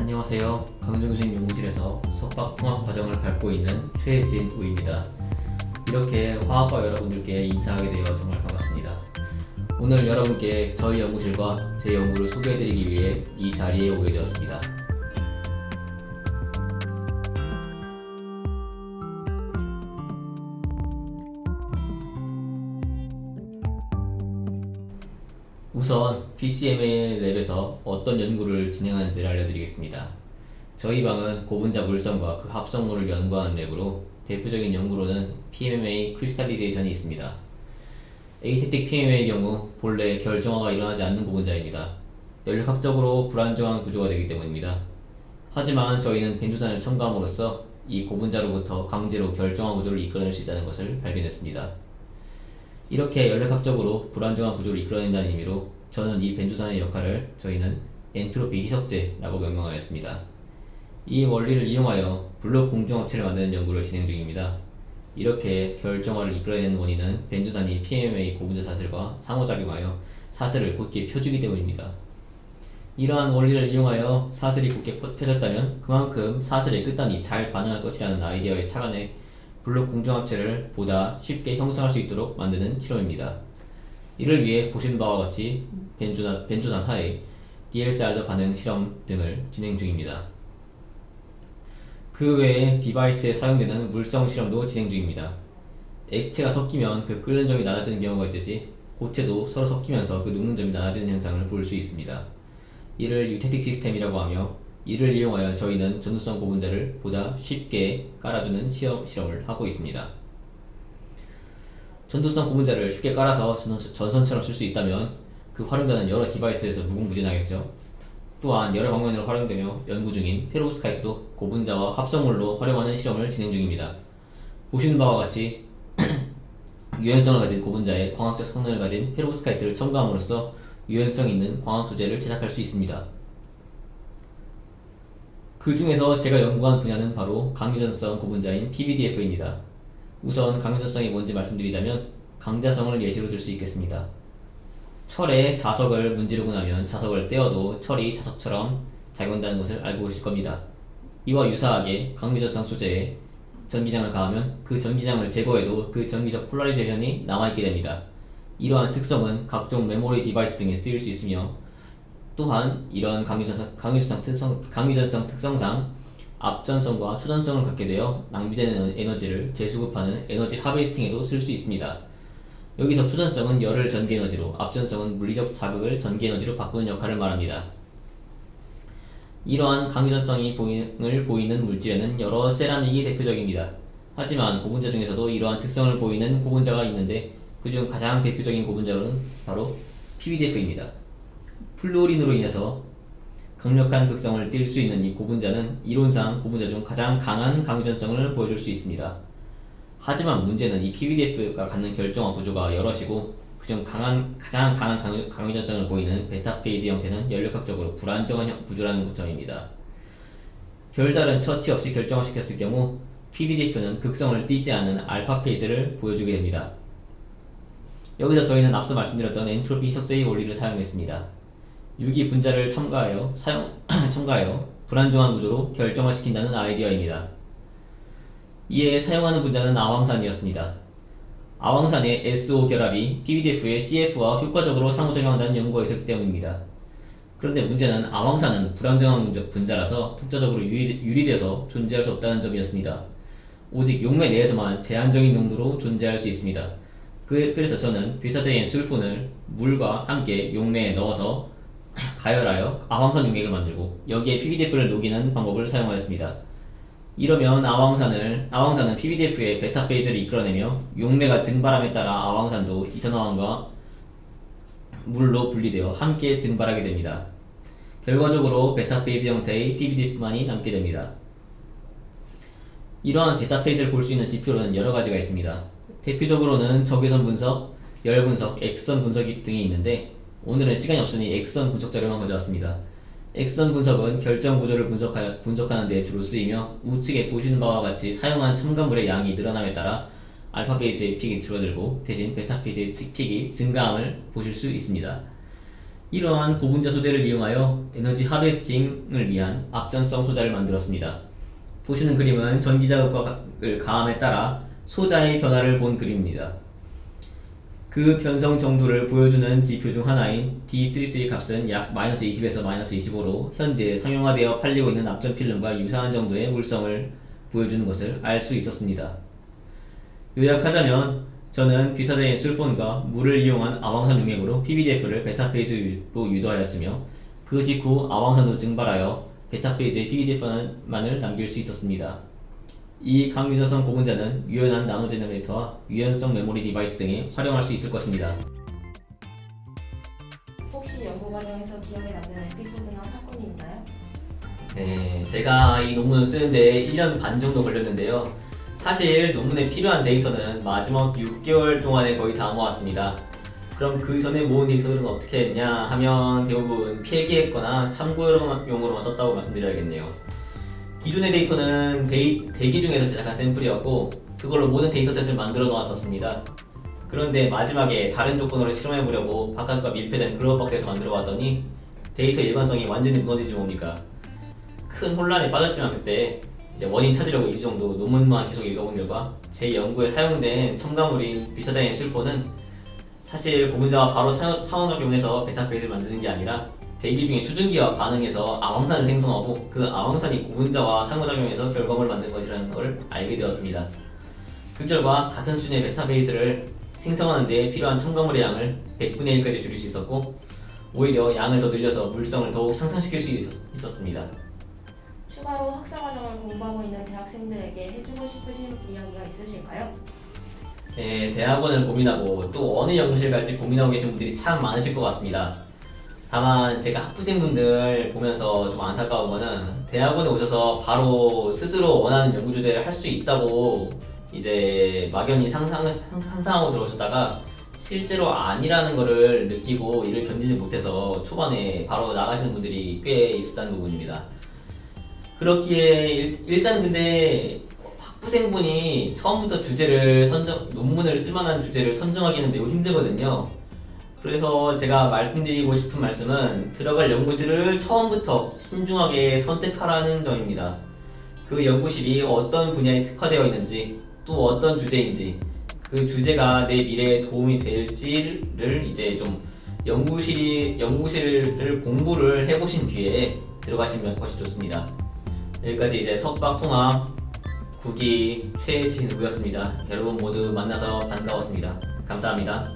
안녕하세요. 강정식 연구실에서 석박 통합 과정을 밟고 있는 최진우입니다. 이렇게 화학과 여러분들께 인사하게 되어 정말 반갑습니다. 오늘 여러분께 저희 연구실과 제 연구를 소개해드리기 위해 이 자리에 오게 되었습니다. 우선 PCMA 랩에서 어떤 연구를 진행하는지를 알려드리겠습니다. 저희 방은 고분자 물성과 그 합성물을 연구하는 랩으로 대표적인 연구로는 PMMA 크리스탈리제이션이 있습니다. 에이테틱 PMMA의 경우 본래 결정화가 일어나지 않는 고분자입니다. 연력학적으로 불안정한 구조가 되기 때문입니다. 하지만 저희는 벤조산을 첨가함으로써 이 고분자로부터 강제로 결정화 구조를 이끌어낼 수 있다는 것을 발견했습니다. 이렇게 연력학적으로 불안정한 구조를 이끌어낸다는 의미로 저는 이 벤조산의 역할을 저희는 엔트로피 희석제라고 명명하였습니다. 이 원리를 이용하여 블록 공중합체를 만드는 연구를 진행 중입니다. 이렇게 결정화를 이끌어내는 원인은 벤조산이 PMMA 고분자 사슬과 상호작용하여 사슬을 곧게 펴주기 때문입니다. 이러한 원리를 이용하여 사슬이 곧게 펴졌다면 그만큼 사슬의 끝단이 잘 반응할 것이라는 아이디어에 착안해 블록 공중합체를 보다 쉽게 형성할 수 있도록 만드는 실험입니다. 이를 위해 보시는 바와 같이 벤조산 하에 DLCR도 반응 실험 등을 진행 중입니다. 그 외에 디바이스에 사용되는 물성 실험도 진행 중입니다. 액체가 섞이면 그 끓는 점이 낮아지는 경우가 있듯이 고체도 서로 섞이면서 그 녹는 점이 낮아지는 현상을 볼 수 있습니다. 이를 유테틱 시스템이라고 하며 이를 이용하여 저희는 전도성 고분자를 보다 쉽게 깔아주는 실험을 하고 있습니다. 전도성 고분자를 쉽게 깔아서 전선처럼 쓸 수 있다면 그 활용되는 여러 디바이스에서 무궁무진하겠죠. 또한 여러 방면으로 활용되며 연구 중인 페로브스카이트도 고분자와 합성물로 활용하는 실험을 진행 중입니다. 보시는 바와 같이 유연성을 가진 고분자에 광학적 성능을 가진 페로브스카이트를 첨가함으로써 유연성 있는 광학 소재를 제작할 수 있습니다. 그 중에서 제가 연구한 분야는 바로 강유전성 고분자인 PVDF입니다. 우선 강유전성이 뭔지 말씀드리자면 강자성을 예시로 들 수 있겠습니다. 철에 자석을 문지르고 나면 자석을 떼어도 철이 자석처럼 작용한다는 것을 알고 계실 겁니다. 이와 유사하게 강유전성 소재에 전기장을 가하면 그 전기장을 제거해도 그 전기적 폴라리제이션이 남아있게 됩니다. 이러한 특성은 각종 메모리 디바이스 등에 쓰일 수 있으며 또한 이러한 강유전성 특성상 앞전성과 초전성을 갖게 되어 낭비되는 에너지를 재수급하는 에너지 하베이스팅에도 쓸 수 있습니다. 여기서 초전성은 열을 전기에너지로, 앞전성은 물리적 자극을 전기에너지로 바꾸는 역할을 말합니다. 이러한 강유전성이 보이는 물질에는 여러 세라믹이 대표적입니다. 하지만 고분자 중에서도 이러한 특성을 보이는 고분자가 있는데 그중 가장 대표적인 고분자로는 바로 PVDF입니다. 플루오린으로 인해서 강력한 극성을 띌 수 있는 이 고분자는 이론상 고분자 중 가장 강한 강유전성을 보여줄 수 있습니다. 하지만 문제는 이 PVDF가 갖는 결정화 구조가 여럿이고 그중 가장 강한 강유전성을 보이는 베타 페이지 형태는 연력학적으로 불안정한 구조라는 점입니다. 별다른 처치 없이 결정화시켰을 경우 PVDF는 극성을 띠지 않는 알파 페이지를 보여주게 됩니다. 여기서 저희는 앞서 말씀드렸던 엔트로피 희석제의 원리를 사용했습니다. 유기 분자를 첨가하여 불안정한 구조로 결정화시킨다는 아이디어입니다. 이에 사용하는 분자는 아황산이었습니다. 아황산의 SO 결합이 PVDF의 CF와 효과적으로 상호작용한다는 연구가 있었기 때문입니다. 그런데 문제는 아황산은 불안정한 분자라서 독자적으로 유리돼서 존재할 수 없다는 점이었습니다. 오직 용매 내에서만 제한적인 농도로 존재할 수 있습니다. 그래서 저는 뷰타데인 술폰을 물과 함께 용매에 넣어서 가열하여 아황산 용액을 만들고 여기에 PVDF를 녹이는 방법을 사용하였습니다. 이러면 아황산은 PVDF의 베타 페이즈를 이끌어내며 용매가 증발함에 따라 아황산도 이산화황과 물로 분리되어 함께 증발하게 됩니다. 결과적으로 베타 페이즈 형태의 PVDF만이 남게 됩니다. 이러한 베타 페이즈를 볼 수 있는 지표로는 여러 가지가 있습니다. 대표적으로는 적외선 분석, 열 분석, X선 분석 등이 있는데 오늘은 시간이 없으니 X선 분석 자료만 가져왔습니다. X선 분석은 결정 구조를 분석하는 데 주로 쓰이며 우측에 보시는 바와 같이 사용한 첨가물의 양이 늘어남에 따라 알파 페이지의 픽이 줄어들고 대신 베타 페이지의 픽이 증가함을 보실 수 있습니다. 이러한 고분자 소재를 이용하여 에너지 하베스팅을 위한 앞전성 소자를 만들었습니다. 보시는 그림은 전기자극을 가함에 따라 소자의 변화를 본 그림입니다. 그 변성 정도를 보여주는 지표 중 하나인 D33 값은 약 -20에서 -25로 현재 상용화되어 팔리고 있는 앞전 필름과 유사한 정도의 물성을 보여주는 것을 알 수 있었습니다. 요약하자면 저는 뷰타다인 술폰과 물을 이용한 아황산 용액으로 PVDF를 베타 페이즈로 유도하였으며 그 직후 아황산도 증발하여 베타 페이즈의 PVDF만을 남길 수 있었습니다. 이 강유자성 고분자는 유연한 나노 제너레이터와 유연성 메모리 디바이스 등에 활용할 수 있을 것입니다. 혹시 연구 과정에서 기억에 남는 에피소드나 사건이 있나요? 네, 제가 이 논문을 쓰는데 1년 반 정도 걸렸는데요. 사실 논문에 필요한 데이터는 마지막 6개월 동안에 거의 다 모았습니다. 그럼 그 전에 모은 데이터들은 어떻게 했냐 하면 대부분 필기했거나 참고용으로만 썼다고 말씀드려야겠네요. 기존의 데이터는 대기 중에서 제작한 샘플이었고 그걸로 모든 데이터셋을 만들어 놓았었습니다. 그런데 마지막에 다른 조건으로 실험해 보려고 바깥과 밀폐된 글로벌박스에서 만들어 봤더니 데이터 일관성이 완전히 무너지지 뭡니까? 큰 혼란에 빠졌지만 그때 이제 원인 찾으려고 2주 정도 논문만 계속 읽어본 결과 제 연구에 사용된 첨가물인 뷰타다인 술포는 사실 고분자와 바로 상호작용해서 베타페이즈를 만드는 게 아니라 대기 중에 수증기와 반응해서 아황산을 생성하고 그 아황산이 고분자와 상호작용해서 결과물을 만든 것이라는 걸 알게 되었습니다. 그 결과 같은 수준의 베타페이즈를 생성하는 데 필요한 첨가물의 양을 100분의 1까지 줄일 수 있었고 오히려 양을 더 늘려서 물성을 더욱 향상시킬 수 있었습니다. 추가로 학사 과정을 공부하고 있는 대학생들에게 해주고 싶으신 이야기가 있으실까요? 네, 대학원을 고민하고 또 어느 연구실 갈지 고민하고 계신 분들이 참 많으실 것 같습니다. 다만 제가 학부생분들 보면서 좀 안타까운 거는 대학원에 오셔서 바로 스스로 원하는 연구 주제를 할 수 있다고 이제 막연히 상상하고 들어오셨다가 실제로 아니라는 거를 느끼고 이를 견디지 못해서 초반에 바로 나가시는 분들이 꽤 있었다는 부분입니다. 그렇기에 일단 근데 학부생분이 처음부터 논문을 쓸만한 주제를 선정하기는 매우 힘들거든요. 그래서 제가 말씀드리고 싶은 말씀은 들어갈 연구실을 처음부터 신중하게 선택하라는 점입니다. 그 연구실이 어떤 분야에 특화되어 있는지 또 어떤 주제인지 그 주제가 내 미래에 도움이 될지를 이제 좀 연구실을 공부를 해보신 뒤에 들어가시는 것이 좋습니다. 여기까지 이제 석박통합 9기 최진우였습니다. 여러분 모두 만나서 반가웠습니다. 감사합니다.